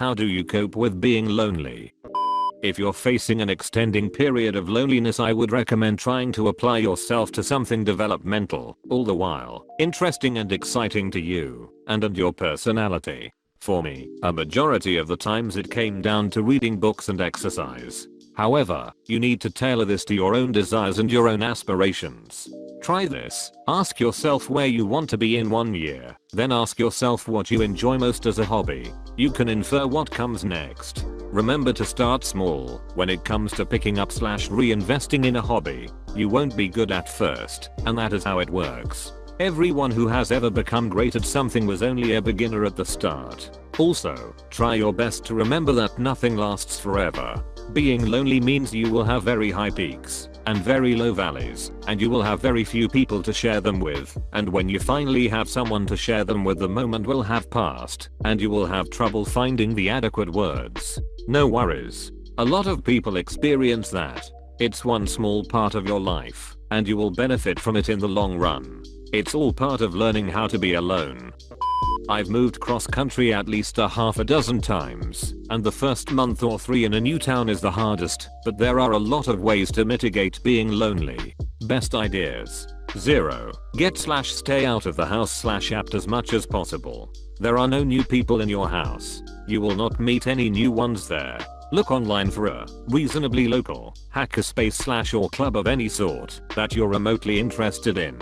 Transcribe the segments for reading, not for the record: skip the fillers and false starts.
How do you cope with being lonely? If you're facing an extending period of loneliness, I would recommend trying to apply yourself to something developmental, all the while interesting and exciting to you and your personality. For me, a majority of the times it came down to reading books and exercise. However, you need to tailor this to your own desires and your own aspirations. Try this. Ask yourself where you want to be in 1 year. Then ask yourself what you enjoy most as a hobby. You can infer what comes next. Remember to start small. When it comes to picking up / reinvesting in a hobby, you won't be good at first, and that is how it works. Everyone who has ever become great at something was only a beginner at the start. Also, try your best to remember that nothing lasts forever. Being lonely means you will have very high peaks and very low valleys, and you will have very few people to share them with, and when you finally have someone to share them with, the moment will have passed, and you will have trouble finding the adequate words. No worries. A lot of people experience that. It's one small part of your life, and you will benefit from it in the long run. It's all part of learning how to be alone. I've moved cross country at least a half a dozen times, and the first month or 3 in a new town is the hardest, but there are a lot of ways to mitigate being lonely. Best ideas. 0. Get / stay out of the house / apt as much as possible. There are no new people in your house. You will not meet any new ones there. Look online for a reasonably local hackerspace / or club of any sort that you're remotely interested in.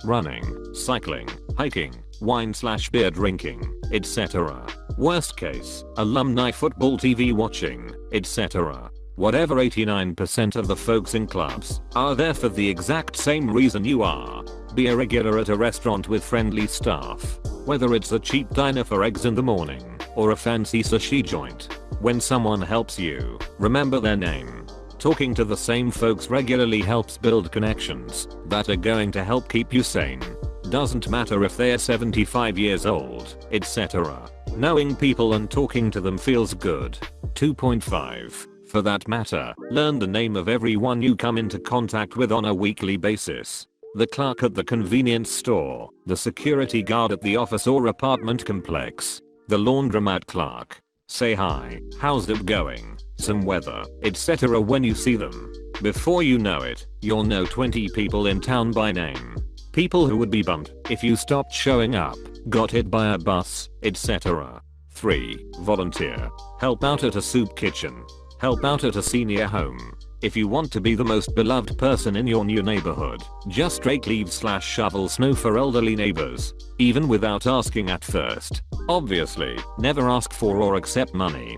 Running, cycling, hiking, wine / beer drinking, etc. Worst case, alumni football TV watching, etc. Whatever, 89% of the folks in clubs are there for the exact same reason you are. Be a regular at a restaurant with friendly staff. Whether it's a cheap diner for eggs in the morning or a fancy sushi joint. When someone helps you, remember their name. Talking to the same folks regularly helps build connections that are going to help keep you sane. Doesn't matter if they're 75 years old, etc. Knowing people and talking to them feels good. 2.5. For that matter, learn the name of everyone you come into contact with on a weekly basis. The clerk at the convenience store, the security guard at the office or apartment complex, the laundromat clerk. Say hi, how's it going, some weather, etc. when you see them. Before you know it, you'll know 20 people in town by name. People who would be bummed if you stopped showing up, got hit by a bus, etc. 3. Volunteer. Help out at a soup kitchen. Help out at a senior home. If you want to be the most beloved person in your new neighborhood, just rake leaves / shovel snow for elderly neighbors, even without asking at first. Obviously, never ask for or accept money.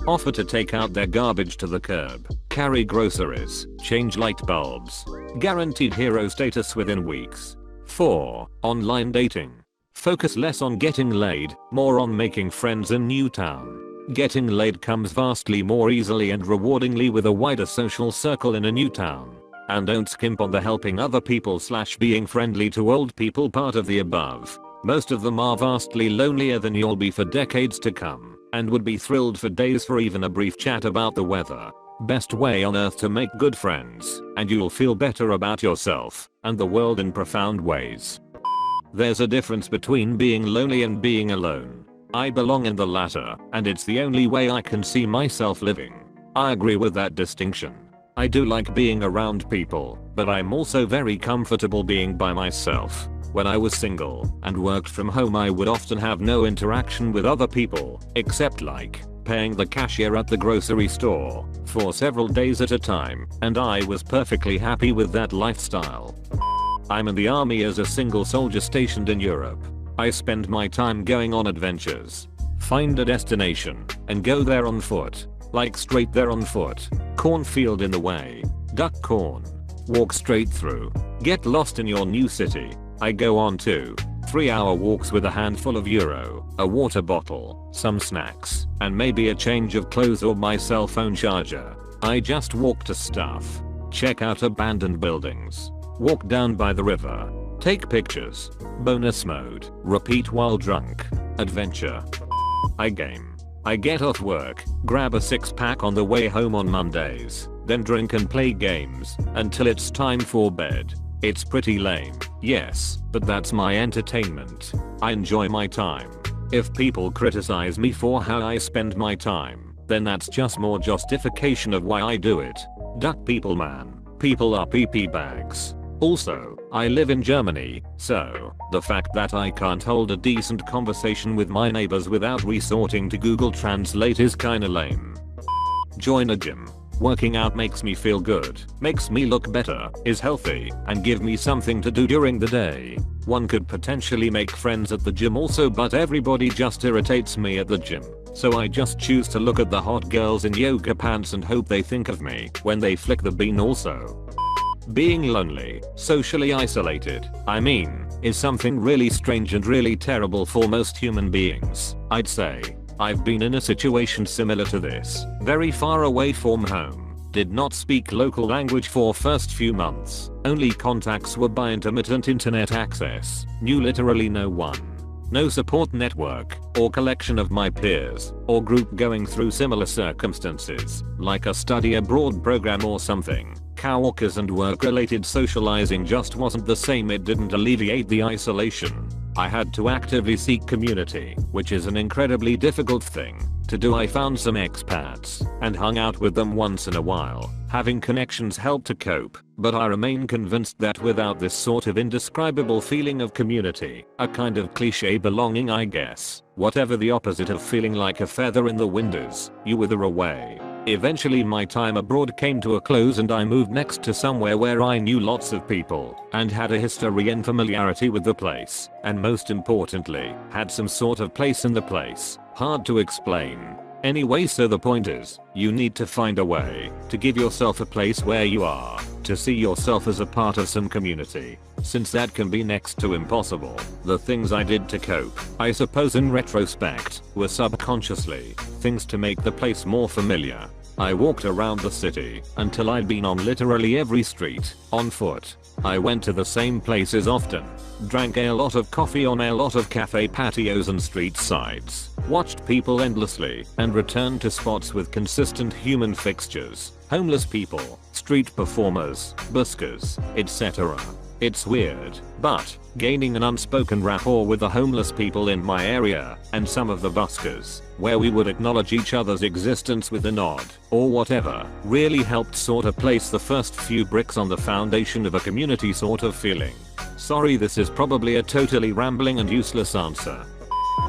Offer to take out their garbage to the curb, carry groceries, change light bulbs. Guaranteed hero status within weeks. 4. Online dating. Focus less on getting laid, more on making friends in new town. Getting laid comes vastly more easily and rewardingly with a wider social circle in a new town. And don't skimp on the helping other people / being friendly to old people part of the above. Most of them are vastly lonelier than you'll be for decades to come, and would be thrilled for days for even a brief chat about the weather. Best way on earth to make good friends, and you'll feel better about yourself and the world in profound ways. There's a difference between being lonely and being alone. I belong in the latter, and it's the only way I can see myself living. I agree with that distinction. I do like being around people, but I'm also very comfortable being by myself. When I was single and worked from home, I would often have no interaction with other people, except like paying the cashier at the grocery store for several days at a time, and I was perfectly happy with that lifestyle. I'm in the army as a single soldier stationed in Europe. I spend my time going on adventures. Find a destination and go there on foot. Like straight there on foot. Cornfield in the way. Duck corn. Walk straight through. Get lost in your new city. I go on 2-3 hour walks with a handful of euro, a water bottle, some snacks, and maybe a change of clothes or my cell phone charger. I just walk to stuff. Check out abandoned buildings. Walk down by the river. Take pictures. Bonus mode. Repeat while drunk. Adventure. I game. I get off work, grab a 6-pack on the way home on Mondays, then drink and play games until it's time for bed. It's pretty lame, yes, but that's my entertainment. I enjoy my time. If people criticize me for how I spend my time, then that's just more justification of why I do it. Duck people, man. People are PP bags. Also, I live in Germany, so the fact that I can't hold a decent conversation with my neighbors without resorting to Google Translate is kinda lame. Join a gym. Working out makes me feel good, makes me look better, is healthy, and give me something to do during the day. One could potentially make friends at the gym also, but everybody just irritates me at the gym. So I just choose to look at the hot girls in yoga pants and hope they think of me when they flick the bean also. Being lonely, socially isolated, is something really strange and really terrible for most human beings, I'd say. I've been in a situation similar to this, very far away from home, did not speak local language for first few months, only contacts were by intermittent internet access, knew literally no one. No support network, or collection of my peers, or group going through similar circumstances, like a study abroad program or something. Coworkers and work-related socializing just wasn't the same. It didn't alleviate the isolation. I had to actively seek community, which is an incredibly difficult thing to do. I found some expats and hung out with them once in a while. Having connections helped to cope, but I remain convinced that without this sort of indescribable feeling of community, a kind of cliche belonging I guess, whatever the opposite of feeling like a feather in the wind is, you wither away. Eventually my time abroad came to a close and I moved next to somewhere where I knew lots of people and had a history and familiarity with the place, and most importantly, had some sort of place in the place. Hard to explain. Anyway, so the point is, you need to find a way to give yourself a place where you are, to see yourself as a part of some community, since that can be next to impossible. The things I did to cope, I suppose in retrospect, were subconsciously things to make the place more familiar. I walked around the city until I'd been on literally every street, on foot. I went to the same places often, drank a lot of coffee on a lot of cafe patios and street sides, watched people endlessly, and returned to spots with consistent human fixtures, homeless people, street performers, buskers, etc. It's weird, but gaining an unspoken rapport with the homeless people in my area, and some of the buskers, where we would acknowledge each other's existence with a nod, or whatever, really helped sort of place the first few bricks on the foundation of a community sort of feeling. Sorry, this is probably a totally rambling and useless answer.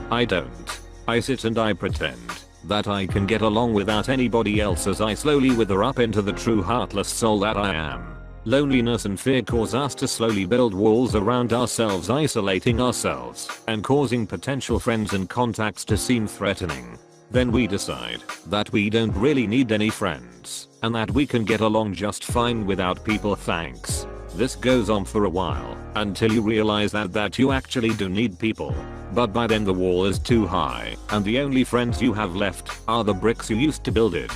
I don't. I sit and I pretend that I can get along without anybody else as I slowly wither up into the true heartless soul that I am. Loneliness and fear cause us to slowly build walls around ourselves, isolating ourselves and causing potential friends and contacts to seem threatening. Then we decide that we don't really need any friends and that we can get along just fine without people. Thanks. This goes on for a while until you realize that you actually do need people. But by then the wall is too high and the only friends you have left are the bricks you used to build it.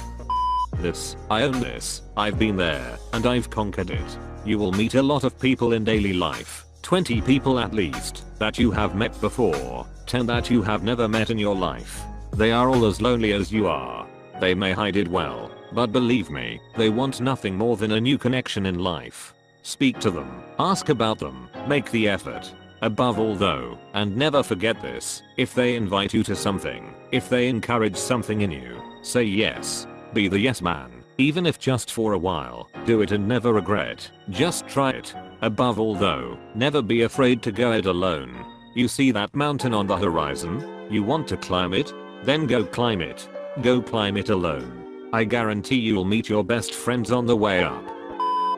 I own this, I've been there, and I've conquered it. You will meet a lot of people in daily life, 20 people at least, that you have met before, 10 that you have never met in your life. They are all as lonely as you are. They may hide it well, but believe me, they want nothing more than a new connection in life. Speak to them, ask about them, make the effort. Above all though, and never forget this, if they invite you to something, if they encourage something in you, say yes. Be the yes man, even if just for a while. Do it and never regret. Just try it. Above all though, never be afraid to go it alone. You see that mountain on the horizon? You want to climb it? Then go climb it. Go climb it alone. I guarantee you'll meet your best friends on the way up.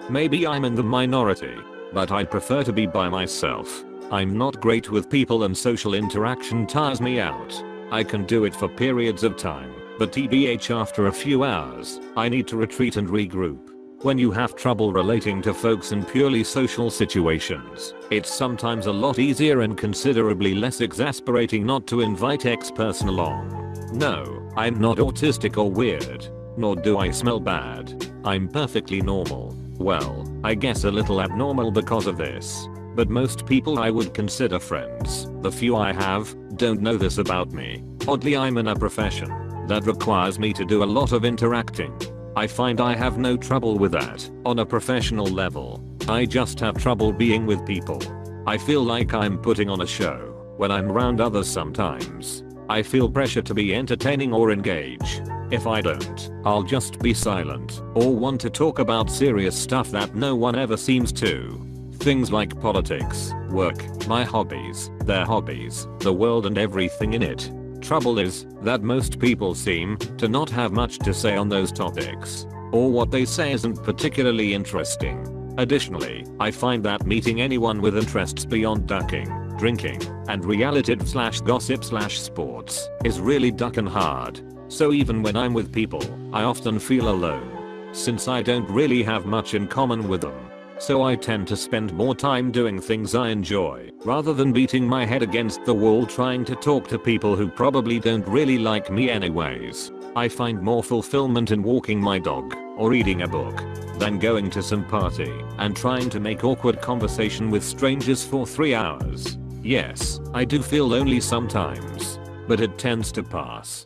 Maybe I'm in the minority, but I'd prefer to be by myself. I'm not great with people and social interaction tires me out. I can do it for periods of time. But TBH, after a few hours, I need to retreat and regroup. When you have trouble relating to folks in purely social situations, it's sometimes a lot easier and considerably less exasperating not to invite X person along. No, I'm not autistic or weird, nor do I smell bad. I'm perfectly normal. Well, I guess a little abnormal because of this. But most people I would consider friends, the few I have, don't know this about me. Oddly, I'm in a profession that requires me to do a lot of interacting. I find I have no trouble with that on a professional level. I just have trouble being with people. I feel like I'm putting on a show. When I'm around others sometimes, I feel pressure to be entertaining or engage. If I don't, I'll just be silent or want to talk about serious stuff that no one ever seems to. Things like politics, work, my hobbies, their hobbies, the world and everything in it. Trouble is that most people seem to not have much to say on those topics, or what they say isn't particularly interesting. Additionally, I find that meeting anyone with interests beyond ducking, drinking, and reality/gossip/sports is really duckin' hard. So even when I'm with people, I often feel alone, since I don't really have much in common with them. So I tend to spend more time doing things I enjoy, rather than beating my head against the wall trying to talk to people who probably don't really like me anyways. I find more fulfillment in walking my dog, or reading a book, than going to some party and trying to make awkward conversation with strangers for 3 hours. Yes, I do feel lonely sometimes, but it tends to pass.